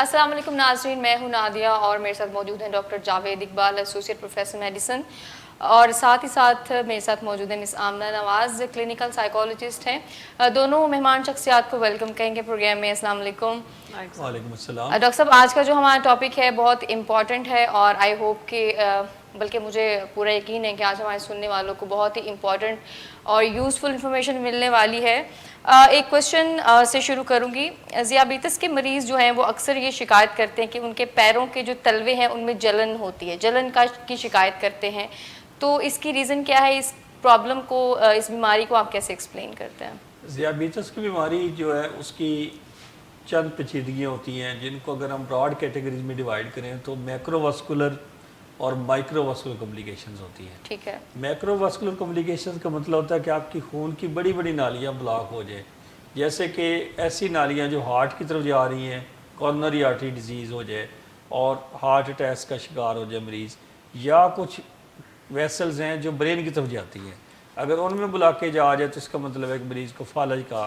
السلام علیکم ناظرین، میں ہوں نادیہ اور میرے ساتھ موجود ہیں doctor Javed Iqbal, associate professor medicine, اور ساتھ ہی ساتھ میرے ساتھ موجود ہیں مس آمنہ نواز، کلینکل سائیکالوجسٹ ہیں۔ دونوں مہمان شخصیات کو ویلکم کہیں گے پروگرام میں۔ السلام علیکم۔ وعلیکم السلام۔ ڈاکٹر صاحب، آج کا جو ہمارا ٹاپک ہے بہت امپورٹنٹ ہے اور آئی ہوپ کہ بلکہ مجھے پورا یقین ہے کہ آج ہمارے سننے والوں کو بہت ہی امپورٹنٹ اور یوزفل انفارمیشن ملنے والی ہے۔ ایک کویشچن سے شروع کروں گی۔ ذیابیطس کے مریض جو ہیں وہ اکثر یہ شکایت کرتے ہیں کہ ان کے پیروں کے جو تلوے ہیں ان میں جلن ہوتی ہے، جلن کی شکایت کرتے ہیں، تو اس کی ریزن کیا ہے؟ اس پرابلم کو، اس بیماری کو آپ کیسے ایکسپلین کرتے ہیں؟ ذیابیطس کی بیماری جو ہے اس کی چند پیچیدگیاں ہوتی ہیں جن کو اگر ہم براڈ کیٹیگریز میں ڈیوائیڈ کریں تو میکرو واسکولر اور مائکرو واسکولر کمپلیکیشنز ہوتی ہیں۔ ٹھیک ہے۔ میکرو واسکولر کمپلیکیشنز کا مطلب ہوتا ہے کہ آپ کی خون کی بڑی بڑی نالیاں بلاک ہو جائیں، جیسے کہ ایسی نالیاں جو ہارٹ کی طرف جا رہی ہیں، کورنری آرٹری ڈیزیز ہو جائے اور ہارٹ اٹیک کا شکار ہو جائے مریض، یا کچھ ویسلز ہیں جو برین کی طرف جاتی ہیں، اگر ان میں بلاکیج آ جائے تو اس کا مطلب ہے کہ مریض کو فالج کا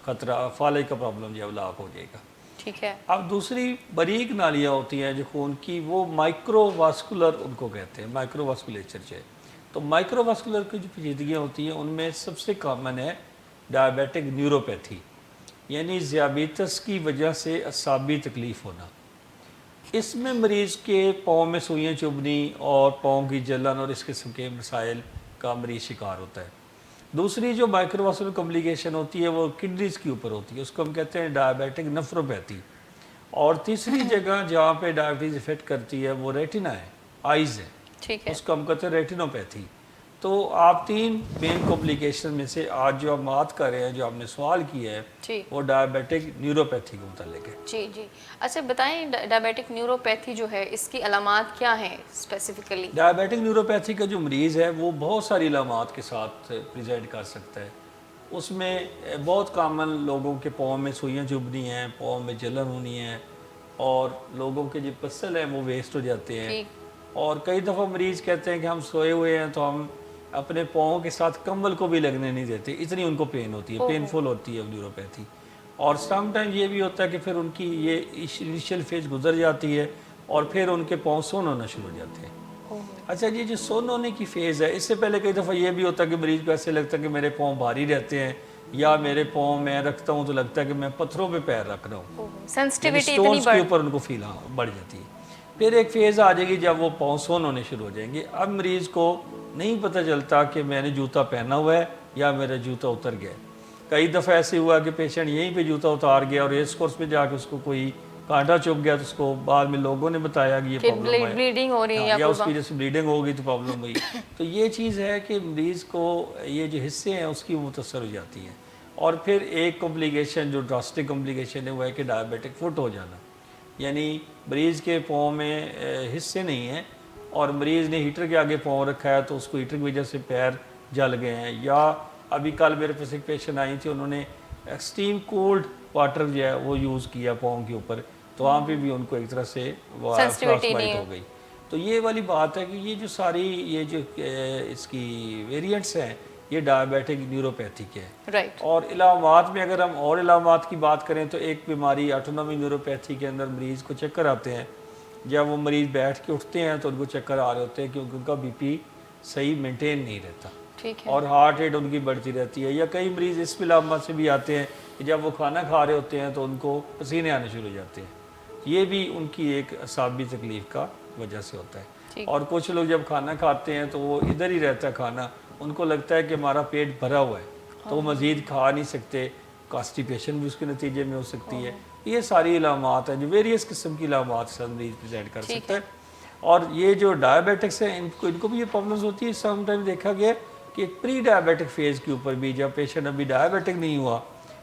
خطرہ، فالج کا پرابلم جو ہے بلاک ہو جائے گا۔ ٹھیک ہے۔ اب دوسری باریک نالیاں ہوتی ہیں جو خون کی، وہ مائکرو واسکولر ان کو کہتے ہیں، مائکرو واسکولیچر جو ہے۔ تو مائکرو واسکولر کی جو پیچیدگیاں ہوتی ہیں ان میں سب سے کامن ہے ڈائبیٹک نیوروپیتھی، یعنی ذیابیطس کی وجہ سے اعصابی تکلیف ہونا۔ اس میں مریض کے پاؤں میں سوئیاں چبھنی اور پاؤں کی جلن اور اس قسم کے مسائل کا مریض شکار ہوتا ہے۔ دوسری جو مائکرو واسکولر کمپلیکیشن ہوتی ہے وہ کڈنیز کے اوپر ہوتی ہے، اس کو ہم کہتے ہیں ڈائبیٹک نیفروپیتھی۔ اور تیسری جگہ جہاں پہ ڈائبٹیز افیکٹ کرتی ہے وہ ریٹنا ہے، آئیز ہے، ٹھیک ہے۔ اس کو ہم کہتے ہیں ریٹینوپیتھی۔ تو آپ تین مین کمپلیکیشن میں سے آج جو ہم بات کر رہے ہیں، جو آپ نے سوال کیا ہے، جی وہ ڈائبیٹک نیوروپیتھی کے متعلق ہے۔ جی جی، اچھا بتائیں ڈائبیٹک نیوروپیتھی جو ہے اس کی علامات کیا ہیں اسپیسیفکلی؟ ڈائبیٹک نیوروپیتھی کا جو مریض ہے وہ بہت ساری علامات کے ساتھ پریزنٹ کر سکتا ہے۔ اس میں بہت کامن لوگوں کے پاؤں میں سوئیاں چبھنی ہیں، پاؤں میں جلن ہونی ہے، اور لوگوں کے جو پسل ہیں وہ ویسٹ ہو جاتے ہیں۔ اور کئی دفعہ مریض کہتے ہیں کہ ہم سوئے ہوئے ہیں تو ہم اپنے پاؤں کے ساتھ کمبل کو بھی لگنے نہیں دیتے، اتنی ان کو پین ہوتی ہے، پینفل ہوتی ہے نیوروپیتھی۔ اور سم ٹائم یہ بھی ہوتا ہے کہ پھر ان کی یہ انیشیل فیز گزر جاتی ہے اور پھر ان کے پاؤں سون ہونا شروع ہو جاتے ہیں۔ اچھا یہ جو سون ہونے کی فیز ہے، اس سے پہلے کئی دفعہ یہ بھی ہوتا ہے کہ مریض کو ایسے لگتا ہے کہ میرے پاؤں بھاری رہتے ہیں، یا میرے پاؤں میں رکھتا ہوں تو لگتا ہے کہ میں پتھروں پہ پیر رکھ رہا ہوں، سینسٹیوٹی سٹونز کے اوپر ان کو فیل بڑھ جاتی ہے۔ پھر ایک فیز آ جائے گی جب وہ پاؤں سون ہونے شروع ہو جائیں گے۔ اب مریض کو نہیں پتہ چلتا کہ میں نے جوتا پہنا ہوا ہے یا میرا جوتا اتر گیا۔ کئی دفعہ ایسے ہوا کہ پیشنٹ یہیں پہ جوتا اتار گیا اور ریس کورس پہ جا کے اس کو کوئی کانٹا چبھ گیا، تو اس کو بعد میں لوگوں نے بتایا کہ یہ پرابلم ہے، بلیڈنگ ہو رہی ہے یا اس کی وجہ سے بلیڈنگ ہو گئی تو پرابلم ہوئی۔ تو یہ چیز ہے کہ مریض کو یہ جو حصے ہیں اس کی متاثر ہو جاتی ہیں۔ اور پھر ایک کمپلیکیشن جو ڈراسٹک کمپلیکیشن ہے وہ ہے کہ ڈائبیٹک فٹ ہو جانا، یعنی مریض کے پاؤں میں حصے نہیں ہیں اور مریض نے ہیٹر کے آگے پاؤں رکھا ہے تو اس کو ہیٹر کی وجہ سے پیر جل گئے ہیں۔ یا ابھی کل میرے پاس ایک پیشنٹ آئی تھی، انہوں نے ایکسٹریم کولڈ واٹر جو ہے وہ یوز کیا پاؤں کے اوپر، تو وہاں پہ بھی ان کو ایک طرح سے فراس بائٹ ہو گئی۔ تو یہ والی بات ہے کہ یہ جو ساری یہ جو اس کی ویریئنٹس ہیں یہ ڈائبیٹک نیوروپیتھی کے ہیں۔ اور علامات میں اگر ہم اور علامات کی بات کریں تو ایک بیماری آٹونومی نیوروپیتھی کے اندر مریض کو چکر آتے ہیں، جب وہ مریض بیٹھ کے اٹھتے ہیں تو ان کو چکر آ رہے ہوتے ہیں کیونکہ ان کا بی پی صحیح مینٹین نہیں رہتا اور ہارٹ ریٹ ان کی بڑھتی رہتی ہے۔ یا کئی مریض اس علامات سے بھی آتے ہیں کہ جب وہ کھانا کھا رہے ہوتے ہیں تو ان کو پسینے آنے شروع ہو جاتے ہیں، یہ بھی ان کی ایک اعصابی تکلیف کا وجہ سے ہوتا ہے۔ اور کچھ لوگ جب کھانا کھاتے ہیں تو وہ ادھر ہی رہتا ہے کھانا، ان کو لگتا ہے کہ ہمارا پیٹ بھرا ہوا ہے تو وہ مزید کھا نہیں سکتے، کانسٹیپیشن بھی اس کے نتیجے میں ہو سکتی ہے۔ یہ ساری علامات ہیں جو ویریس قسم کی علامات سے مریض پریزنٹ کر سکتا ہے۔ اور یہ جو ڈائبیٹکس ہیں ان کو بھی یہ پرابلمز ہوتی ہے۔ سم ٹائم دیکھا گیا کہ ایک پری ڈائبیٹک فیز کے اوپر بھی جب پیشنٹ ابھی ڈائبیٹک نہیں ہوا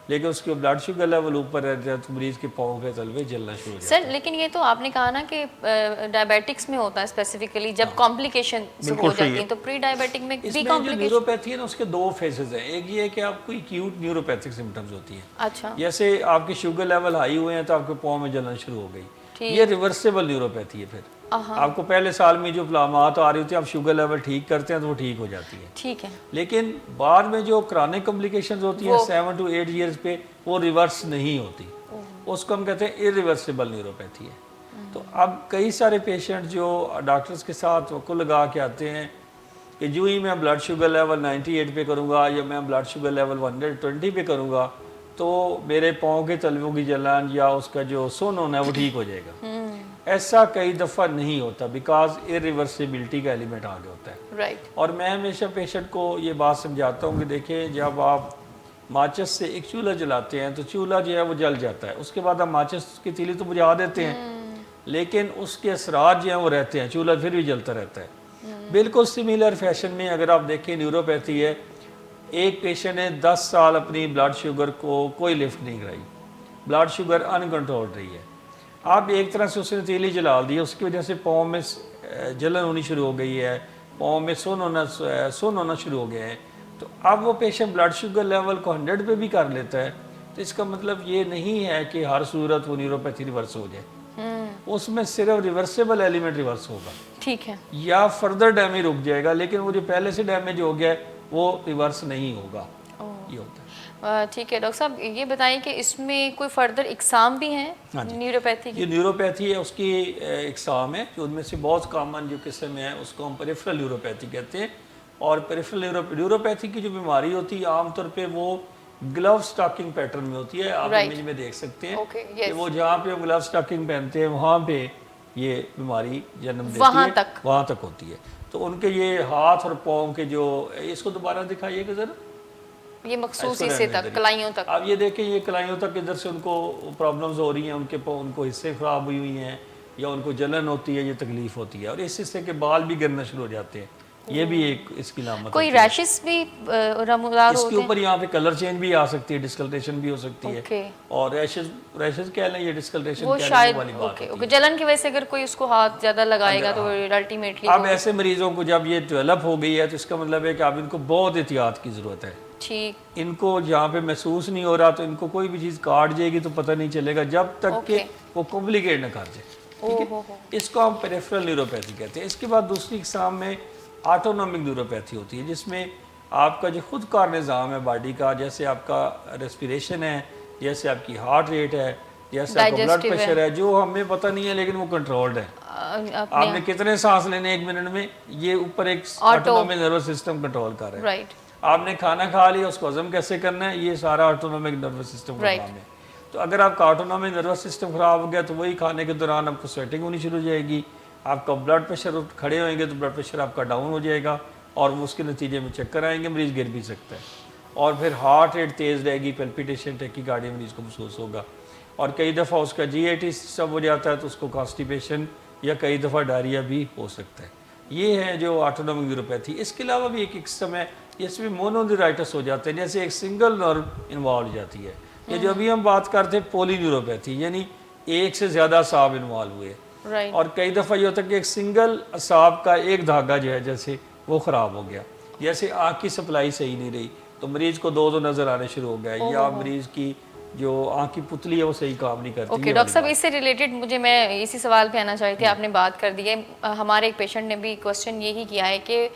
لیکن اس کے بلڈ شوگر لیول اوپر رہتا ہے تو مریض کے پاؤں کے تلوے جلنا شروع ہو جاتے ہیں۔ سر لیکن یہ تو آپ نے کہا نا کہ ڈائبیٹکس میں ہوتا ہے اسپیسیفکلی جب کمپلیکیشن ہو جاتی ہیں، تو پری ڈائبیٹک میں بھی جو نیوروپیتھی ہے نا اس کے دو فیزز ہیں۔ ایک یہ ہے کہ آپ کو ایکیوٹ نیوروپیتھک سمٹمز ہوتی ہیں، اچھا جیسے آپ کے شوگر لیول ہائی ہوئے ہیں تو آپ کے پاؤں میں جلنا شروع ہو گئی، یہ ریورسیبل نیوروپیتھی ہے۔ پھر آپ کو پہلے سال میں جو علامات آ رہی ہوتی ہیں آپ شوگر لیول ٹھیک کرتے ہیں تو وہ ٹھیک ہو جاتی ہے، ٹھیک ہے۔ لیکن بعد میں جو کرونک کمپلیکیشنز ہوتی ہیں 7 to 8 ایئرز پہ وہ ریورس نہیں ہوتی، اس کو ہم کہتے ہیں irreversible نیوروپیتھی ہے. تو اب کئی سارے پیشنٹ جو ڈاکٹرز کے ساتھ وقت لگا کے آتے ہیں کہ جو ہی میں بلڈ شوگر لیول 98 پہ کروں گا یا میں بلڈ شوگر لیول 120 پہ کروں گا تو میرے پاؤں کے تلووں کی جلن یا اس کا جو سن ہونا ہے وہ ٹھیک ہو جائے گا. ایسا کئی دفعہ نہیں ہوتا بیکاز irreversibility کا ایلیمنٹ آگے ہوتا ہے. اور میں ہمیشہ پیشنٹ کو یہ بات سمجھاتا ہوں کہ دیکھیں جب آپ ماچس سے ایک چولہا جلاتے ہیں تو چولہا جو ہے وہ جل جاتا ہے, اس کے بعد آپ ماچس کی تیلی تو بجھا دیتے ہیں لیکن اس کے اثرات جو ہیں وہ رہتے ہیں, چولہا پھر بھی جلتا رہتا ہے. بالکل سملر فیشن میں اگر آپ دیکھیں نیوروپیتھی ہے, ایک پیشنٹ نے 10 سال اپنی بلڈ شوگر کو کوئی لفٹ نہیں کرائی, بلڈ شوگر ان کنٹرول رہی ہے, آپ ایک طرح سے اس نے تیلی جلا دی, اس کی وجہ سے پاؤں میں جلن ہونی شروع ہو گئی ہے, پاؤں میں سن ہونا شروع ہو گئے ہیں, تو اب وہ پیشنٹ بلڈ شوگر لیول کو 100 پہ بھی کر لیتا ہے. تو اس کا مطلب یہ نہیں ہے کہ ہر صورت وہ نیوروپیتھی ریورس ہو جائے, اس میں صرف ریورسیبل ایلیمنٹ ریورس ہوگا, ٹھیک ہے, یا فردر ڈیمیج رک جائے گا, لیکن وہ جو پہلے سے ڈیمیج ہو گیا ہے وہ ریورس نہیں ہوگا. یہ ہوتا ہے. ٹھیک ہے. ڈاکٹر صاحب یہ بتائیں کہ اس میں کوئی فردر اقسام بھی ہیں نیوروپیتھی کی؟ یہ نیوروپیتھی ہے, اس کی اقسام ہے, جو ان میں سے بہت کامن جو قسم ہے اس کو ہم پیریفرل نیوروپیتھی کہتے ہیں. اور پیریفرل نیوروپیتھی کی جو بیماری ہوتی ہے عام طور پہ وہ گلو سٹاکنگ پیٹرن میں ہوتی ہے. آپ امیج میں دیکھ سکتے ہیں کہ وہ جہاں پہ گلو سٹاکنگ پہنتے ہیں وہاں پہ یہ بیماری جنم دیتی ہے, وہاں تک ہوتی ہے. تو ان کے یہ ہاتھ اور پاؤں کے جو, اس کو دوبارہ دکھائیے کہ ذرا, یہ مخصوص حصے تک, کلائیوں تک. آپ یہ دیکھیں یہ کلائیوں تک ادھر سے ان کو پرابلمز ہو رہی ہیں, ان کو حصے خراب ہوئی ہوئی ہیں یا ان کو جلن ہوتی ہے, یہ تکلیف ہوتی ہے, اور اس حصے کے بال بھی گرنا شروع ہو جاتے ہیں. یہ بھی ایک اس کی علامت. کوئی ریشز بھی رمودار ہوتے ہیں؟ اس کے اوپر یہاں پہ کلر چینج بھی آ سکتی ہے, ڈسکلریشن بھی ہو سکتی ہے, اور ریشز کہہ لیں, یہ ڈسکلریشن کہہ لیں والی بات ہوتی ہے. جلن کی وجہ سے اگر کوئی اس کو ہاتھ زیادہ لگائے گا تو الٹیمیٹلی. اب ایسے مریضوں کو جب یہ ڈیولپ ہو گئی ہے تو اس کا مطلب ہے کہ اب ان کو بہت احتیاط کی ضرورت ہے. ٹھیک. ان کو جہاں پہ محسوس نہیں ہو رہا تو ان کو کوئی بھی چیز کاٹ جائے گی تو پتہ نہیں چلے گا جب تک کہ وہ کمپلیکیٹ نہ کر جائے. ٹھیک ہے, اس کو ہم پیریفرل نیوروپیتھی کہتے ہیں. اس کے بعد دوسری اقسام میں آٹونومک نیوروپیتھی ہوتی ہے, جس میں آپ کا جو خود کار نظام ہے باڈی کا, جیسے آپ کا ریسپیریشن ہے, جیسے آپ کی ہارٹ ریٹ ہے, جیسے آپ کا بلڈ پریشر ہے, جو ہمیں پتہ نہیں ہے لیکن وہ کنٹرولڈ ہے. آپ نے کتنے سانس لینے 1 منٹ میں, یہ اوپر ایک آٹونومک نروس سسٹم کنٹرول کر رہا ہے. آپ نے کھانا کھا لیا, اس کو ہضم کیسے کرنا ہے, یہ سارا آٹونومک نروس سسٹم کا کام ہے. تو اگر آپ کا آٹونومک نروس سسٹم خراب ہو گیا تو وہی کھانے کے دوران آپ کو سویٹنگ ہونی شروع ہو جائے گی, آپ کا بلڈ پریشر کھڑے ہوئیں گے تو بلڈ پریشر آپ کا ڈاؤن ہو جائے گا, اور اس کے نتیجے میں چکر آئیں گے, مریض گر بھی سکتا ہے, اور پھر ہارٹ ریٹ تیز رہے گی, پیلپیٹیشن ٹیکیکارڈیا مریض کو محسوس ہوگا, اور کئی دفعہ اس کا GIT سب ہو جاتا ہے تو اس کو کانسٹیپیشن یا کئی دفعہ ڈائریا بھی ہو سکتا ہے. یہ ہے جو آٹونومک نیوروپیتھی. اس کے علاوہ بھی ایک قسم ہے جس میں مونونیورائٹس ہو جاتے ہیں, جیسے ایک سنگل نرو انوالو ہو جاتی ہے. یہ جو ابھی ہم بات کرتے ہیں پولی نیوروپیتھی, یعنی ایک سے زیادہ اعصاب انوالو ہوئے, اور کئی دفعہ یہ ہوتا ہے کہ ایک سنگل اعصاب کا ایک دھاگا جو ہے جیسے وہ خراب ہو گیا, جیسے آنکھ کی سپلائی صحیح نہیں رہی تو مریض کو دو نظر آنے شروع ہو گیا, یا مریض کی جو آنکھ کی پتلی ہے وہ صحیح کام نہیں کرتی. اوکے ڈاکٹر صاحب, اس سے ریلیٹڈ میں اسی سوال پہ آنا چاہتی تھی, آپ نے بات کر دی ہے. ہمارے ایک پیشنٹ نے بھی کوسچن یہی کیا ہے کہ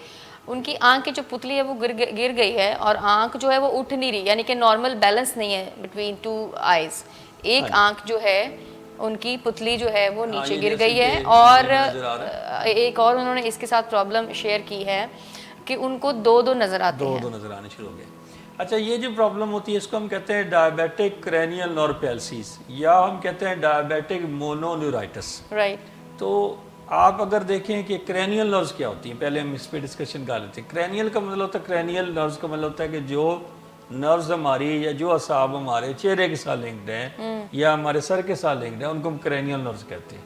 ان کی آنکھ کی جو پتلی ہے وہ گر گئی ہے, اور آنکھ جو ہے وہ اٹھ نہیں رہی, یعنی کہ نارمل بیلنس نہیں ہے بٹوین 2 آئیز. ایک آنکھ جو ہے ان کی پتلی جو ہے وہ نیچے گر گئی ہے, اور ایک اور انہوں نے اس کے ساتھ پرابلم شیئر کی ہے کہ ان کو 2 نظر آتے ہیں. 2 نظر آنے شروع ہو گئے. اچھا, یہ جو پرابلم ہوتی ہے اس کو ہم کہتے ہیں ڈائبیٹک کرینیل نورپیلسیس, یا ہم کہتے ہیں ڈائبیٹک مونونیورائٹس. رائٹ. تو آپ اگر دیکھیں کہ کرینیل نروز کیا ہوتی ہیں, پہلے ہم اس پہ ڈسکشن کر لیتے ہیں. کرینیل کا مطلب ہوتا ہے, کرینیل نروز کا مطلب ہوتا ہے کہ جو نروز ہماری یا جو اعصاب ہمارے چہرے کے ساتھ لنکڈ ہیں یا ہمارے سر کے ساتھ لنکڈ ہیں ان کو ہم کرینیل نروز کہتے ہیں.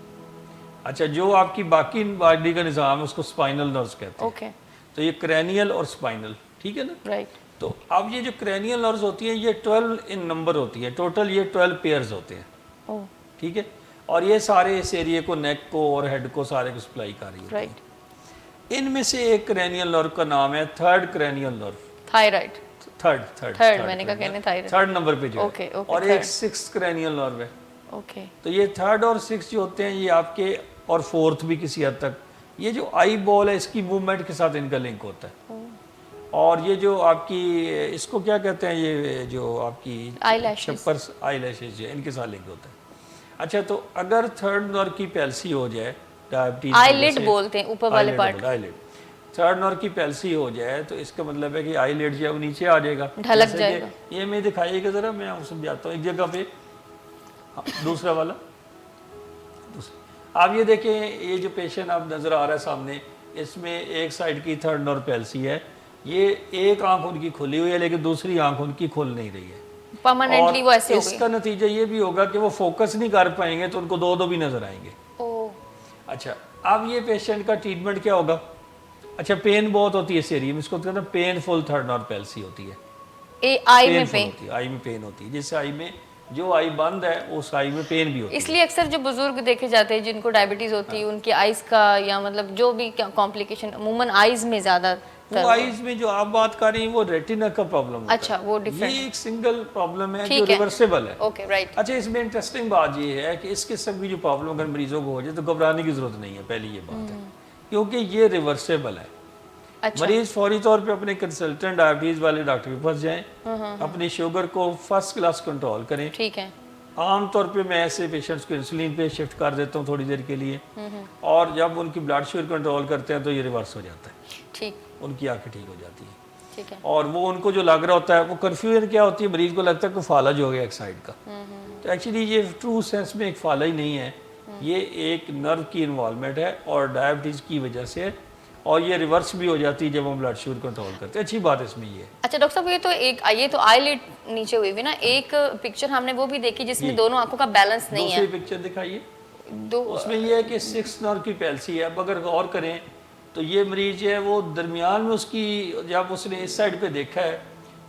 اچھا, جو آپ کی باقی باڈی کا نظام ہے اس کو اسپائنل نروز کہتے ہیں. اوکے. تو یہ کرینیل اور اسپائنل, ٹھیک ہے نا. رائٹ. تو اب یہ جو کرینیل نروز ہوتی ہیں یہ 12 ان نمبر ہوتی ہے, ٹوٹل یہ 12 پیئرز ہوتے ہیں. ٹھیک ہے, اور یہ سارے اس ایریے کو, نیک کو اور ہیڈ کو سارے کو سپلائی کر رہی ہوتی ہیں. ان میں سے ایک کرینیل نرو کا نام ہے تھرڈ کرینیل نرو. تھائرائڈ. تھرڈ میں نے کہا کہنے تھائرائڈ. تھرڈ نمبر پہ جو ہے, اور ایک 6 کرینیل نرو ہے. اوکے. تو یہ 3rd اور 6 جو ہوتے ہیں یہ آپ کے, اور 4th بھی کسی حد تک, یہ جو آئی بال ہے اس کی موومنٹ کے ساتھ ان کا لنک ہوتا ہے. اور یہ جو آپ کی اس کو کیا کہتے ہیں, یہ جو آپ کی شپرس آئی لیشز ان کے ساتھ لنک ہوتا ہے. اچھا تو اگر تھرڈ نر کی پیلسی ہو جائے, ڈائبٹیز آئی لڈ بولتے ہیں اوپر والے پارٹ, تھرڈ نر کی پیلسی ہو جائے تو اس کا مطلب ہے کہ آئی لڈ جو ہے وہ نیچے آ جائے گا, ڈھلک جائے گا. یہ میں دکھائیے گا ذرا, میں آپ کو سمجھاتا ہوں ایک جگہ پہ. دوسرا والا, آپ یہ دیکھیں یہ جو پیشنٹ آپ نظر آ رہا ہے سامنے, اس میں ایک سائڈ کی تھرڈ نر پیلسی ہے. یہ ایک آنکھ ان کی کھلی ہوئی ہے لیکن دوسری آنکھ ان کی کھل نہیں رہی ہے. پرماننٹلی وہ ایسے ہو گئی. اس کا نتیجہ یہ بھی ہوگا کہ وہ فوکس نہیں کر پائیں گے تو ان کو دو بھی نظر آئیں گے. اچھا اب یہ پیشنٹ کا ٹریٹمنٹ کیا ہوگا؟ اچھا پین بہت ہوتی ہے اس ایریا میں, اس کو کہتے ہیں پین فل تھرڈ نر پیلسی ہوتی ہے. آئی میں پین ہوتی ہے, آئی میں پین ہوتی ہے, جس آئی میں جو آئی بند ہے اس آئی میں پین بھی ہوتی ہے. اس لیے اکثر جو بزرگ دیکھے جاتے ہیں جن کو ڈائبٹیز ہوتی ہے ان کی آئز کا یا مطلب جو بھی کمپلیکیشن عموماً آئز میں زیادہ, وہ آئز میں جو آپ بات کر رہی ہیں وہ ریٹینا کا پرابلم ہوتا ہے. اچھا وہ ڈیفرنٹ, یہ ایک سنگل پرابلم ہے جو ریورسیبل ہے. Okay right. اچھا اس میں انٹرسٹنگ بات یہ ہے کہ اس قسم کی جو پرابلم اگر مریضوں کو ہو جائے تو گھبرانے کی ضرورت نہیں ہے, پہلی یہ بات ہے کیونکہ یہ ریورسیبل ہے. مریض فوری طور پہ اپنے کنسلٹنٹ ڈائبٹیز والے ڈاکٹر کے پاس جائیں, اپنی شوگر کو فرسٹ کلاس کنٹرول کریں. ٹھیک ہے. عام طور پہ میں ایسے پیشنٹس کو انسولین پہ شفٹ کر دیتا ہوں تھوڑی دیر کے لیے, اور جب ان کی بلڈ شوگر کنٹرول کرتے ہیں تو یہ ریورس ہو جاتا ہے. ٹھیک, ان کی آنکھیں ٹھیک ہو جاتی ہیں. ٹھیک ہے. اور وہ ان کو جو لگ رہا ہوتا ہے وہ کنفیوژن کیا ہوتی ہے, مریض کو لگتا ہے کہ فالج ہو گیا ایک سائڈ کا. تو ایکچولی یہ ٹرو سینس میں ایک فالج نہیں ہے, یہ ایک نرو کی انوالومنٹ ہے اور ڈائبٹیز کی وجہ سے, اور یہ ریورس بھی ہو جاتی ہے جب ہم بلڈ شوگر کنٹرول کرتے ہیں. اچھی بات اس میں یہ ہے. اچھا ڈاکٹر صاحب یہ تو آئی لڈ نیچے ہوئی نا, ایک پکچر ہم نے وہ بھی دیکھی جس میں دونوں آنکھوں کا بیلنس نہیں ہے. دوسری پکچر دکھائیے. اس میں یہ ہے کہ 6 نرو کی پیلسی ہے. اب اگر غور کریں تو یہ مریض جو ہے وہ درمیان میں اس کی, جب اس نے اس سائڈ پہ دیکھا ہے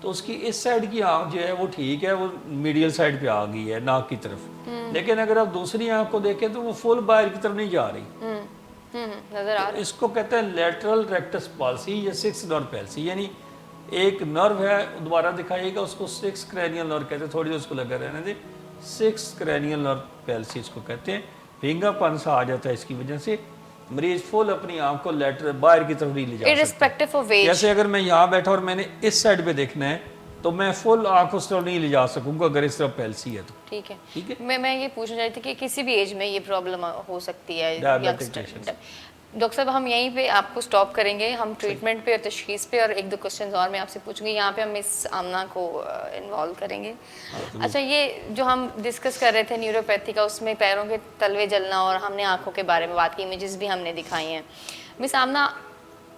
تو اس کی اس سائڈ کی آنکھ جو ہے وہ ٹھیک ہے, وہ میڈیل سائڈ پہ آ گئی ہے ناک کی طرف. لیکن اگر آپ دوسری آنکھ کو دیکھیں تو وہ فل باہر کی طرف نہیں جا رہی. نظر آ رہا. اس کو کہتے ہیں لیٹرل ریکٹس پالسی یا 6 نرو پیلسی, یعنی ایک نرو ہے, دوبارہ دکھائیے گا, اس کو 6 کرینیل نرو کہتے ہیں. تھوڑی دیر اس کو لگا رہنے دیں. 6 کرینیل نرو پیلسی اس کو کہتے ہیں. بھینگا پن سا آ جاتا ہے اس کی وجہ سے, مریض فل اپنی آنکھ کو لیٹرل باہر کی طرف نہیں لے جا سکتا. جیسے اگر میں یہاں بیٹھا اور میں نے اس سائڈ پہ دیکھنا ہے تو میں فل آنکھ اس طرف نہیں لے جا سکوں گا اگر اس طرف پیلسی ہے تو. ٹھیک ہے. میں یہ پوچھنا چاہتی تھی کہ کسی بھی ایج میں یہ پرابلم ہو سکتی ہے. ڈاکٹر صاحب ہم یہیں پہ آپ کو سٹاپ کریں گے, ہم ٹریٹمنٹ پہ اور تشخیص پہ اور 1-2 کوسچنز اور میں آپ سے پوچھوں گی. یہاں پہ ہم مس آمنہ کو انوالو کریں گے. اچھا یہ جو ہم ڈسکس کر رہے تھے نیوروپیتھی کا, اس میں پیروں کے تلوے جلنا اور ہم نے آنکھوں کے بارے میں بات کی, امیجز بھی ہم نے دکھائی ہیں. مس آمنہ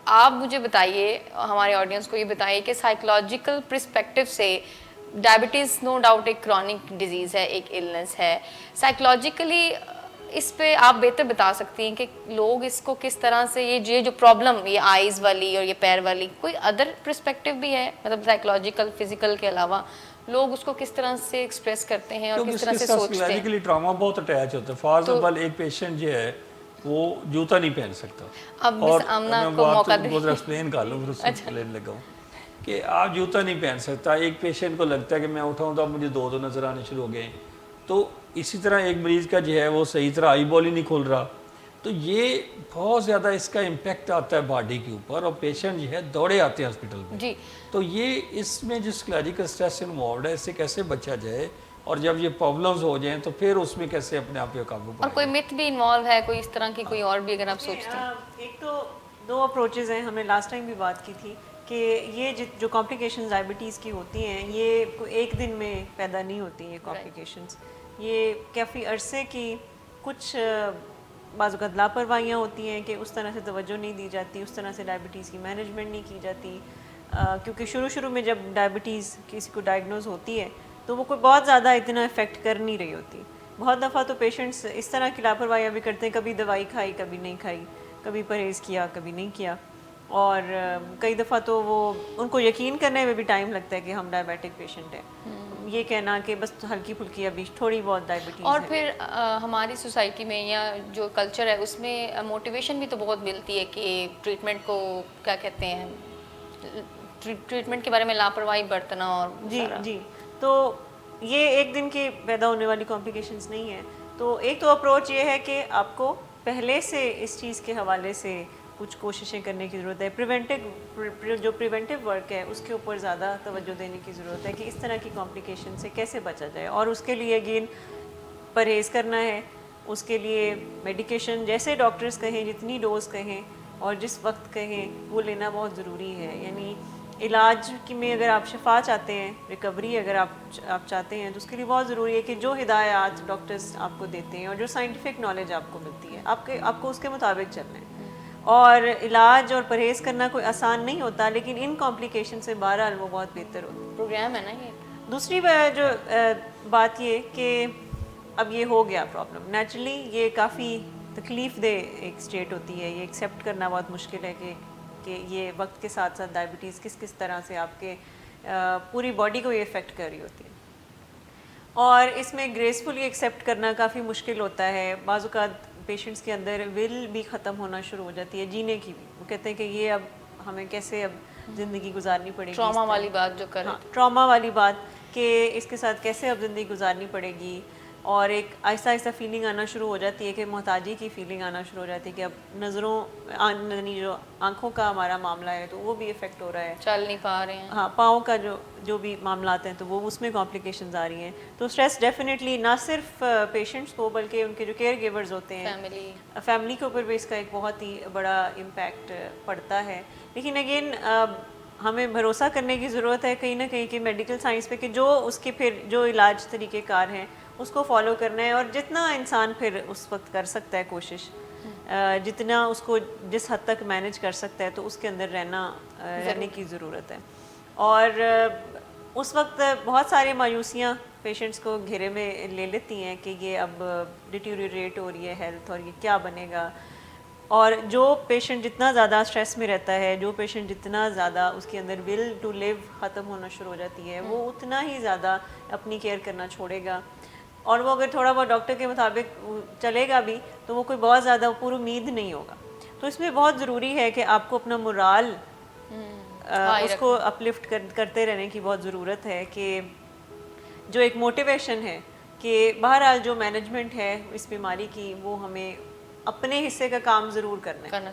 آپ مجھے بتائیے, ہمارے آڈینس کو یہ بتائیے کہ سائیکولوجیکل پرسپیکٹیو سے ڈائبٹیز نو ڈاؤٹ ایک کرونک ڈیزیز ہے, ایک النس ہے. سائیکولوجیکلی اس پہ آپ بہتر بتا سکتی ہیں کہ لوگ اس کو کس طرح سے, یہ جو پرابلم یہ آئیز والی اور یہ پیر والی, کوئی ادر پرسپیکٹیو بھی ہے مطلب سائیکولوجیکل فزیکل کے علاوہ لوگ اس کو کس طرح سے ایکسپریس کرتے ہیں اور کس طرح سے سوچتے ہیں؟ سائیکولوجیکلی ٹراما بہت اٹیچ ہوتا ہے. فار ایگزامپل ایک پیشنٹ جو ہے وہ جوتا نہیں پہن سکتا, اب مس آمنہ کو موقع دیں بہت ایکسپلین کر لوں, پھر اس کو لین لگا ہوں کہ آپ جوتا نہیں پہن سکتا. ایک پیشنٹ کو لگتا ہے کہ میں اٹھاؤں تو اب مجھے دو نظر آنے شروع ہو گئے. تو اسی طرح ایک مریض کا جو ہے وہ صحیح طرح آئی بال ہی نہیں کھول رہا, تو یہ بہت زیادہ اس کا امپیکٹ آتا ہے باڈی کے اوپر, اور پیشنٹ جو ہے دوڑے آتے ہیں ہاسپٹل میں. جی تو یہ اس میں جو سائیکولوجیکل اسٹریس انوالوڈ ہے, اس سے کیسے بچا جائے, اور جب یہ پرابلمز ہو جائیں تو پھر اس میں کیسے اپنے آپ پہ قابو پائے. اور کوئی مت بھی انوالو ہے کوئی اس طرح کی, کوئی اور بھی اگر آپ سوچتے ہیں؟ ایک تو 2 اپروچز ہیں, ہم نے لاسٹ ٹائم بھی بات کی تھی کہ یہ جو کمپلیکیشنز ڈائبٹیز کی ہوتی ہیں یہ ایک دن میں پیدا نہیں ہوتی ہیں. یہ کمپلیکیشنز یہ کافی عرصے کی کچھ بعض اوقات لاپرواہیاں ہوتی ہیں کہ اس طرح سے توجہ نہیں دی جاتی, اس طرح سے ڈائبٹیز کی مینجمنٹ نہیں کی جاتی. کیونکہ شروع میں جب ڈائبٹیز کسی کو ڈائگنوز ہوتی ہے تو وہ کوئی بہت زیادہ اتنا افیکٹ کر نہیں رہی ہوتی. بہت دفعہ تو پیشنٹس اس طرح کی لاپرواہیاں بھی کرتے ہیں, کبھی دوائی کھائی کبھی نہیں کھائی, کبھی پرہیز کیا کبھی نہیں کیا, اور کئی دفعہ تو وہ ان کو یقین کرنے میں بھی ٹائم لگتا ہے کہ ہم ڈائبیٹک پیشنٹ ہیں. یہ کہنا کہ بس ہلکی پھلکی ابھی تھوڑی بہت ڈائبٹیز اور پھر ہماری سوسائٹی میں یا جو کلچر ہے اس میں موٹیویشن بھی تو بہت ملتی ہے کہ ٹریٹمنٹ کو کیا کہتے ہیں, ٹریٹمنٹ کے بارے میں لاپرواہی برتنا. اور جی تو یہ ایک دن کی پیدا ہونے والی کمپلیکیشنز نہیں ہیں. تو ایک تو اپروچ یہ ہے کہ آپ کو پہلے سے اس چیز کے حوالے سے کچھ کوششیں کرنے کی ضرورت ہے. جو پریونٹیو ورک ہے اس کے اوپر زیادہ توجہ دینے کی ضرورت ہے کہ اس طرح کی کمپلیکیشن سے کیسے بچا جائے, اور اس کے لیے اگین پرہیز کرنا ہے. اس کے لیے میڈیکیشن جیسے ڈاکٹرز کہیں, جتنی ڈوز کہیں اور جس وقت کہیں وہ لینا بہت ضروری ہے. یعنی علاج میں اگر آپ شفا چاہتے ہیں, ریکوری اگر آپ چاہتے ہیں, تو اس کے لیے بہت ضروری ہے کہ جو ہدایات ڈاکٹرز آپ کو دیتے ہیں اور جو سائنٹیفک نالج آپ کو ملتی ہے آپ کو اس کے مطابق چلنا ہے. اور علاج اور پرہیز کرنا کوئی آسان نہیں ہوتا, لیکن ان کمپلیکیشن سے بہرحال وہ بہت بہتر ہوتا ہے. پروگرام ہے نا یہ. دوسری جو بات یہ کہ اب یہ ہو گیا پرابلم, نیچرلی یہ کافی تکلیف دہ ایک اسٹیٹ ہوتی ہے. یہ ایکسیپٹ کرنا بہت مشکل ہے کہ یہ وقت کے ساتھ ساتھ ڈائبٹیز کس طرح سے آپ کے پوری باڈی کو یہ افیکٹ کر رہی ہوتی ہے, اور اس میں گریسفلی ایکسیپٹ کرنا کافی مشکل ہوتا ہے. بعض اوقات پیشنٹس کے اندر ول بھی ختم ہونا شروع ہو جاتی ہے, جینے کی بھی. وہ کہتے ہیں کہ یہ اب ہمیں کیسے اب زندگی گزارنی پڑے گی, ٹراما والی بات جو کرے, ٹراما والی بات کہ اس کے ساتھ کیسے اب زندگی گزارنی پڑے گی. اور ایک آہستہ آہستہ فیلنگ آنا شروع ہو جاتی ہے کہ محتاجی کی فیلنگ آنا شروع ہو جاتی ہے کہ اب جو آنکھوں کا ہمارا معاملہ ہے تو وہ بھی افیکٹ ہو رہا ہے, چل نہیں پا رہے ہیں. ہاں, پاؤں کا جو بھی معاملات ہیں تو وہ اس میں کمپلیکیشنز آ رہی ہیں. تو اسٹریس ڈیفینیٹلی نہ صرف پیشنٹس کو بلکہ ان کے جو کیئر گیورز ہوتے ہیں, فیملی کے اوپر بھی اس کا ایک بہت ہی بڑا امپیکٹ پڑتا ہے. لیکن اگین ہمیں بھروسہ کرنے کی ضرورت ہے کہیں نہ کہیں کہ میڈیکل سائنس پہ, کہ جو اس کے پھر جو علاج طریقہ کار ہیں اس کو فالو کرنا ہے, اور جتنا انسان پھر اس وقت کر سکتا ہے کوشش, جتنا اس کو جس حد تک مینیج کر سکتا ہے تو اس کے اندر رہنے کی ضرورت ہے. اور اس وقت بہت سارے مایوسیاں پیشنٹس کو گھیرے میں لے لیتی ہیں کہ یہ اب ڈیٹیریوریٹ ہو رہی ہے ہیلتھ, اور یہ کیا بنے گا. اور جو پیشنٹ جتنا زیادہ اسٹریس میں رہتا ہے, جو پیشنٹ جتنا زیادہ اس کے اندر ول ٹو لیو ختم ہونا شروع ہو جاتی ہے, وہ اتنا ہی زیادہ اپنی کیئر کرنا چھوڑے گا. اور وہ اگر تھوڑا بہت ڈاکٹر کے مطابق چلے گا بھی تو وہ کوئی بہت زیادہ پر امید نہیں ہوگا. تو اس میں بہت ضروری ہے کہ آپ کو اپنا مورال اس کو اپلفٹ کرتے رہنے کی بہت ضرورت ہے, کہ جو ایک موٹیویشن ہے کہ بہرحال جو مینجمنٹ ہے اس بیماری کی وہ ہمیں اپنے حصے کا کام ضرور کرنا ہے.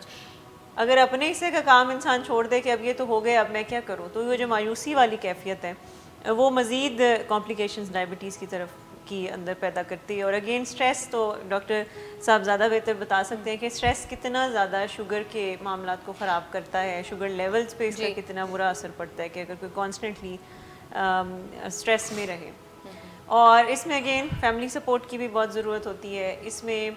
اگر اپنے حصے کا کام انسان چھوڑ دے کہ اب یہ تو ہو گیا اب میں کیا کروں, تو یہ جو مایوسی والی کیفیت ہے وہ مزید کمپلیکیشنز ڈائبٹیز کی طرف کی اندر پیدا کرتی ہے. اور اگین اسٹریس تو ڈاکٹر صاحب زیادہ بہتر بتا سکتے ہیں کہ اسٹریس کتنا زیادہ شوگر کے معاملات کو خراب کرتا ہے, شوگر لیولز پہ اس کا کتنا برا اثر پڑتا ہے کہ اگر کوئی کانسٹنٹلی اسٹریس میں رہے. اور اس میں اگین فیملی سپورٹ کی بھی بہت ضرورت ہوتی ہے. اس میں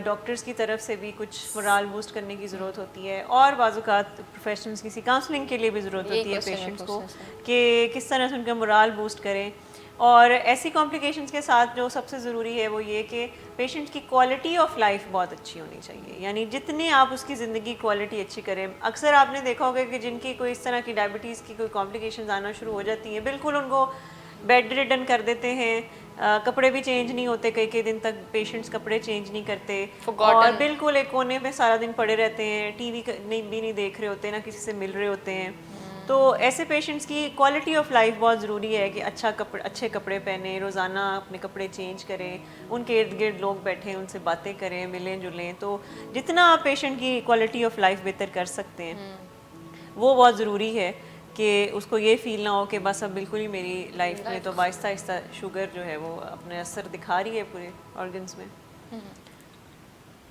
ڈاکٹرز کی طرف سے بھی کچھ مورال بوسٹ کرنے کی ضرورت ہوتی ہے, اور بعض اوقات پروفیشنلز کسی کاؤنسلنگ کے لیے بھی ضرورت ہوتی ہے پیشنٹس کو کہ کس طرح سے ان کا مورال بوسٹ کریں. اور ایسی کمپلیکیشنز کے ساتھ جو سب سے ضروری ہے وہ یہ کہ پیشنٹ کی کوالٹی آف لائف بہت اچھی ہونی چاہیے. یعنی جتنی آپ اس کی زندگی کوالٹی اچھی کریں, اکثر آپ نے دیکھا ہوگا کہ جن کی کوئی اس طرح کی ڈائبٹیز کی کوئی کمپلیکیشنز آنا شروع ہو جاتی ہیں, بالکل ان کو بیڈ ریڈن کر دیتے ہیں, کپڑے بھی چینج نہیں ہوتے, کئی دن تک پیشنٹس کپڑے چینج نہیں کرتے, اور بالکل ایک کونے میں سارا دن پڑے رہتے ہیں, ٹی وی بھی نہیں دیکھ رہے ہوتے, نہ کسی سے مل رہے ہوتے ہیں. تو ایسے پیشنٹس کی کوالٹی آف لائف بہت ضروری ہے کہ اچھے کپڑے پہنیں, روزانہ اپنے کپڑے چینج کریں, ان کے ارد گرد لوگ بیٹھیں, ان سے باتیں کریں, ملیں جلیں. تو جتنا آپ پیشنٹ کی کوالٹی آف لائف بہتر کر سکتے ہیں وہ بہت ضروری ہے, کہ اس کو یہ فیل نہ ہو کہ بس اب بالکل ہی میری لائف میں تو آہستہ آہستہ شوگر جو ہے وہ اپنے اثر دکھا رہی ہے پورے آرگنز میں.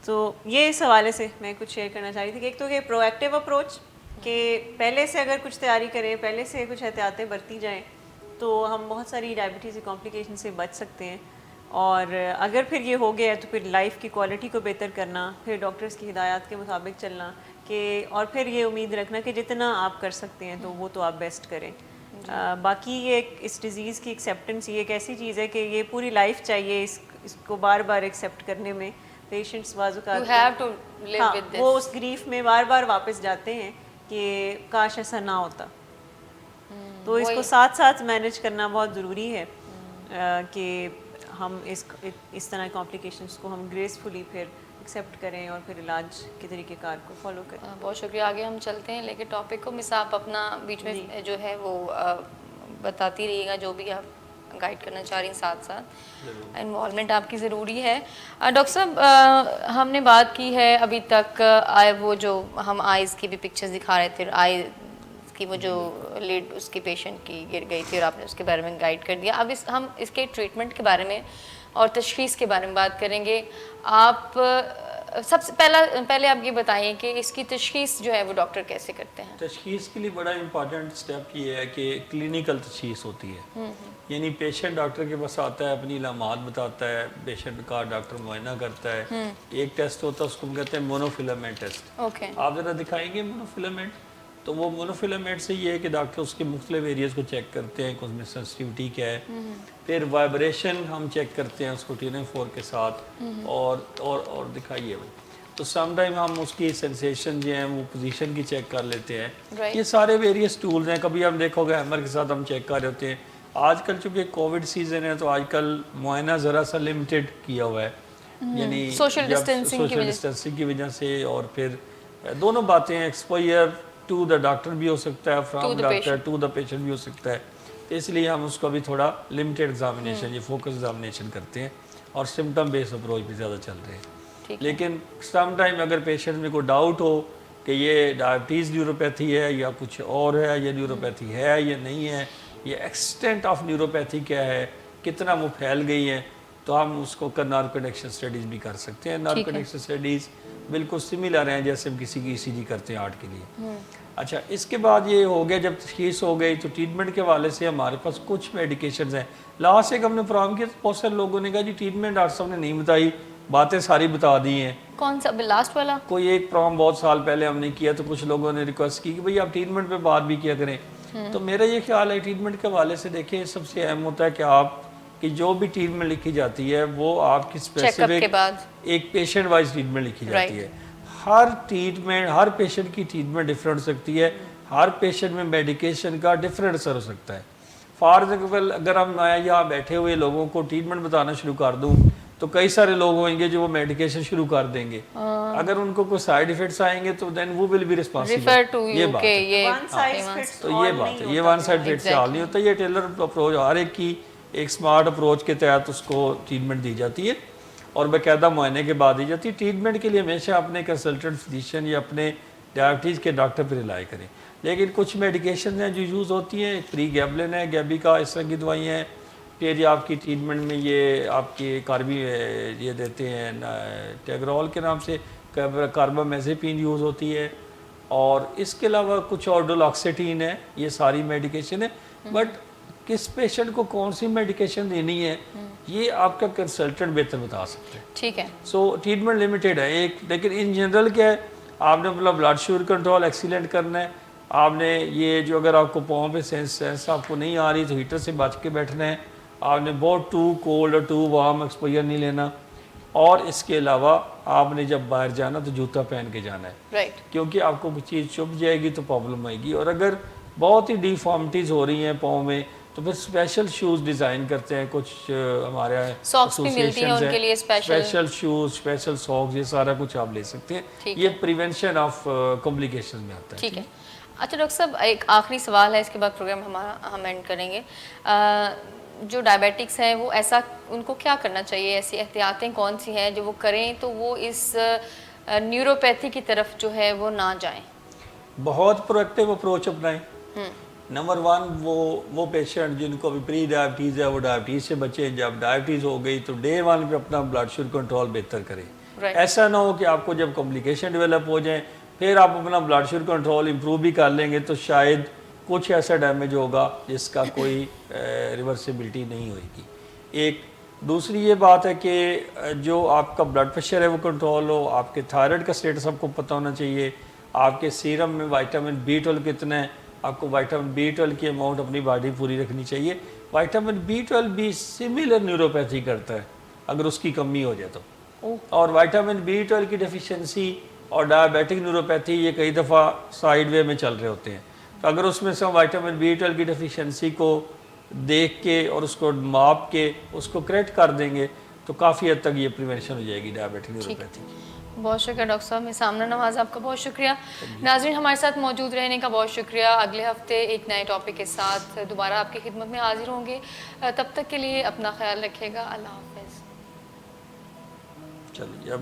تو یہ اس حوالے سے میں کچھ شیئر کرنا چاہ رہی تھی کہ ایک تو یہ پرو ایکٹیو اپروچ کہ پہلے سے اگر کچھ تیاری کریں, پہلے سے کچھ احتیاطیں برتی جائیں تو ہم بہت ساری ڈائبٹیز کی کمپلیکیشن سے بچ سکتے ہیں. اور اگر پھر یہ ہو گیا تو پھر لائف کی کوالٹی کو بہتر کرنا, پھر ڈاکٹرز کی ہدایات کے مطابق چلنا, کہ اور پھر یہ امید رکھنا کہ جتنا آپ کر سکتے ہیں تو وہ تو آپ بیسٹ کریں. باقی یہ اس ڈیزیز کی ایکسیپٹنس یہ ایک ایسی چیز ہے کہ یہ پوری لائف چاہیے اس کو بار بار ایکسیپٹ کرنے میں. پیشنٹس بعض اوقات وہ اس گریف میں بار بار واپس جاتے ہیں کہ کاش ایسا نہ ہوتا. تو اس کو ساتھ ساتھ مینیج کرنا بہت ضروری ہے کہ ہم اس طرح کمپلیکیشنس کو ہم گریسفلی پھر ایکسیپٹ کریں اور پھر علاج کے طریقہ کار کو فالو کریں. بہت شکریہ. آگے ہم چلتے ہیں لیکن ٹاپک کو مس آپ اپنا بیچ میں جو ہے وہ بتاتی رہیے گا جو بھی آپ گائڈ کرنا چاہ رہی ہیں ساتھ ساتھ. انوالومنٹ آپ کی ضروری ہے. ڈاکٹر صاحب ہم نے بات کی ہے ابھی تک وہ جو ہم آئیز کی بھی پکچرز دکھا رہے تھے, آئی کی وہ جو لیڈ اس کی پیشنٹ کی گر گئی تھی اور آپ نے اس کے بارے میں گائڈ کر دیا. اب ہم اس کے ٹریٹمنٹ کے بارے میں اور تشخیص کے بارے میں بات کریں گے. آپ سب سے پہلے آپ یہ بتائیں کہ اس کی تشخیص جو ہے وہ ڈاکٹر کیسے کرتے ہیں؟ تشخیص کے لیے بڑا امپارٹنٹ سٹیپ یہ ہے کہ کلینکل تشخیص ہوتی ہے. یعنی پیشنٹ ڈاکٹر کے پاس آتا ہے, اپنی علامات بتاتا ہے, پیشنٹ کا ڈاکٹر معائنہ کرتا ہے. ایک ٹیسٹ ہوتا ہے اس کو ہم کہتے ہیں مونوفیلامنٹ ٹیسٹ. آپ ذرا دکھائیں گے مونوفیلامنٹ. تو وہ مونوفیلامنٹ سے یہ ہے کہ ڈاکٹر اس کے مختلف ایریاز کو چیک کرتے ہیں کہ اس میں سینسٹیوٹی کیا ہے. پھر وائبریشن ہم چیک کرتے ہیں اس کو TNF4 کے ساتھ. اور دکھائیے بھائی. تو سم ٹائم ہم اس کی سینسیشن جو ہیں وہ پوزیشن کی چیک کر لیتے ہیں. یہ سارے ویریس ٹولز ہیں. کبھی ہم دیکھو گے ہیمر کے ساتھ ہم چیک کر رہے ہوتے ہیں. آج کل چونکہ کووڈ سیزن ہے تو آج کل معائنہ ذرا سا لمیٹڈ کیا ہوا ہے, یعنی سوشل ڈسٹینسنگ کی وجہ سے. اور پھر دونوں باتیں ہیں, ایکسپوئر ٹو دا ڈاکٹر بھی ہو سکتا ہے, from doctor to the patient بھی ہو سکتا ہے. تو اس لیے ہم اس کو بھی تھوڑا لمیٹڈ ایگزامینیشن, یہ فوکس ایگزامینیشن کرتے ہیں اور سمٹم بیس اپروچ بھی زیادہ چل رہے ہیں. لیکن سم ٹائم اگر پیشنٹ میں کوئی ڈاؤٹ ہو کہ یہ ڈائبٹیز نیوروپیتھی ہے یا کچھ اور ہے, یہ نیوروپیتھی ہے یا نہیں ہے, یہ ایکسٹینٹ آف نیوروپیتھی کیا ہے, کتنا وہ پھیل گئی ہے, تو ہم اس کو نرو کنیکشن اسٹڈیز بھی کر سکتے ہیں. نرو کنیکشن اسٹڈیز بالکل سملر ہیں جیسے ہم کسی کی ECG کرتے ہیں ہارٹ کے لیے. اچھا, اس کے بعد یہ ہو گیا, جب تشخیص ہو گئی تو ٹریٹمنٹ کے حوالے سے ہمارے پاس کچھ میڈیکیشنز ہیں. لاسٹ ایک ہم نے پروگرام کیا, بہت سارے لوگوں نے کہا جی ٹریٹمنٹ ڈاکٹر صاحب نے نہیں بتائی, باتیں ساری بتا دی ہیں. کون سا لاسٹ والا؟ کوئی ایک پروگرام بہت سال پہلے ہم نے کیا تو کچھ لوگوں نے ریکویسٹ کی کہ بھئی آپ ٹریٹمنٹ پہ بات بھی کیا کریں. تو میرا یہ خیال ہے ٹریٹمنٹ کے حوالے سے دیکھیں سب سے اہم ہوتا ہے کہ آپ کی جو بھی ٹریٹمنٹ لکھی جاتی ہے وہ آپ کی اسپیسیفک ایک پیشنٹ وائز ٹریٹمنٹ لکھی جاتی ہے. ہر ٹریٹمنٹ, ہر پیشنٹ کی ٹریٹمنٹ ڈفرینٹ ہو سکتی ہے. ہر پیشنٹ میں میڈیکیشن کا ڈفرینٹ اثر ہو سکتا ہے. فار ایگزامپل اگر ہم یہاں بیٹھے ہوئے لوگوں کو ٹریٹمنٹ بتانا شروع کر دوں تو کئی سارے لوگ ہوئیں گے جو وہ میڈیکیشن شروع کر دیں گے. اگر ان کو کوئی سائیڈ ایفیکٹس آئیں گے تو دین وہ ول بی ریسپانسبل. یہ بات ہے, تو یہ بات ہے, یہ ون سائڈ فٹ سے حال نہیں ہوتا. یہ ٹیلر اپروچ ہر ایک کی ایک اسمارٹ اپروچ کے تحت اس کو ٹریٹمنٹ دی جاتی ہے اور باقاعدہ معائنے کے بعد دی جاتی ہے. ٹریٹمنٹ کے لیے ہمیشہ اپنے کنسلٹنٹ فزیشین یا اپنے ڈائبٹیز کے ڈاکٹر پہ ریلائی کریں. لیکن کچھ میڈیکیشن ہیں جو یوز ہوتی ہیں, پری گیبلن ہے, گیبی کا, اس طرح کی دوائیں ہیں. پھر یہ آپ کی ٹریٹمنٹ میں یہ آپ کی کاربی یہ دیتے ہیں ٹیگرول کے نام سے, کاربامازیپین یوز ہوتی ہے. اور اس کے علاوہ کچھ اور ڈولاکسیٹین ہے. یہ ساری میڈیکیشن ہے. بٹ کس پیشنٹ کو کون سی میڈیکیشن دینی ہے یہ آپ کا کنسلٹنٹ بہتر بتا سکتے ہیں. ٹھیک ہے. سو ٹریٹمنٹ لمیٹیڈ ہے ایک, لیکن ان جنرل کیا ہے, آپ نے اپنا بلڈ شوگر کنٹرول ایکسیلنٹ کرنا ہے. آپ نے یہ جو اگر آپ کو پاؤں پہ سینس آپ کو نہیں آ رہی تو ہیٹر سے بچ کے بیٹھنا ہے. آپ نے بہت ٹو کولڈ اور ٹو وارم ایکسپوجر نہیں لینا. اور اس کے علاوہ آپ نے جب باہر جانا تو جوتا پہن کے جانا ہے, کیونکہ آپ کو کوئی چیز چبھ جائے گی تو پرابلم آئے گی. اور اگر بہت ہی ڈیفارمٹیز ہو رہی ہیں پاؤں میں تو پھر اسپیشل شوز ڈیزائن کرتے ہیں. کچھ ہمارے ایسوسیشنز ہیں, اسپیشل شوز, اسپیشل ساکس, یہ سارا کچھ آپ لے سکتے ہیں. یہ پریونشن آف کمپلیکیشن میں آتا ہے. ٹھیک ہے. اچھا ڈاکٹر صاحب ایک آخری سوال ہے, اس کے بعد پروگرام ہم اینڈ کریں گے. جو ڈائبیٹکس ہیں وہ ایسا ان کو کیا کرنا چاہیے, ایسی احتیاطیں کون سی ہیں جو وہ کریں تو وہ اس نیوروپیتھی کی طرف جو ہے وہ نہ جائیں؟ بہت پرویکٹیو اپروچ اپنائیں. نمبر 1 وہ پیشنٹ جن کو بھی پری ڈائبٹیز ہے وہ ڈائبٹیز سے بچیں. جب ڈائبٹیز ہو گئی تو ڈے 1 پہ اپنا بلڈ شوگر کنٹرول بہتر کریں. ایسا نہ ہو کہ آپ کو جب کمپلیکیشن ڈیولپ ہو جائیں پھر آپ اپنا بلڈ شوگر کنٹرول امپروو بھی کر لیں گے تو شاید کچھ ایسا ڈیمیج ہوگا جس کا کوئی ریورسیبلٹی نہیں ہوئے گی. ایک دوسری یہ بات ہے کہ جو آپ کا بلڈ پریشر ہے وہ کنٹرول ہو. آپ کے تھائرائڈ کا اسٹیٹس آپ کو پتہ ہونا چاہیے. آپ کے سیرم میں وائٹامن B12 کتنا ہے, آپ کو وائٹامن B12 کی اماؤنٹ اپنی باڈی پوری رکھنی چاہیے. وائٹامن B12 بھی سملر نیوروپیتھی کرتا ہے اگر اس کی کمی ہو جائے تو. اور وائٹامن B12 کی ڈیفیشنسی اور ڈائبیٹک نیوروپیتھی یہ کئی دفعہ سائیڈ وے میں چل رہے ہوتے ہیں. تو اگر اس میں سے ہم وائٹامن B12 کی ڈیفیشنسی کو دیکھ کے اور اس کو ماپ کے اس کو کریکٹ کر دیں گے تو کافی حد تک یہ پریونشن ہو جائے گی ڈائبیٹک نیوروپیتھی. بہت شکریہ ڈاکٹر صاحب. میں سامنا نواز آپ کا بہت شکریہ. ناظرین ہمارے ساتھ موجود رہنے کا بہت شکریہ. اگلے ہفتے ایک نئے ٹاپک کے ساتھ دوبارہ آپ کی خدمت میں حاضر ہوں گے. تب تک کے لیے اپنا خیال رکھیے گا. اللہ حافظ. چلیے اب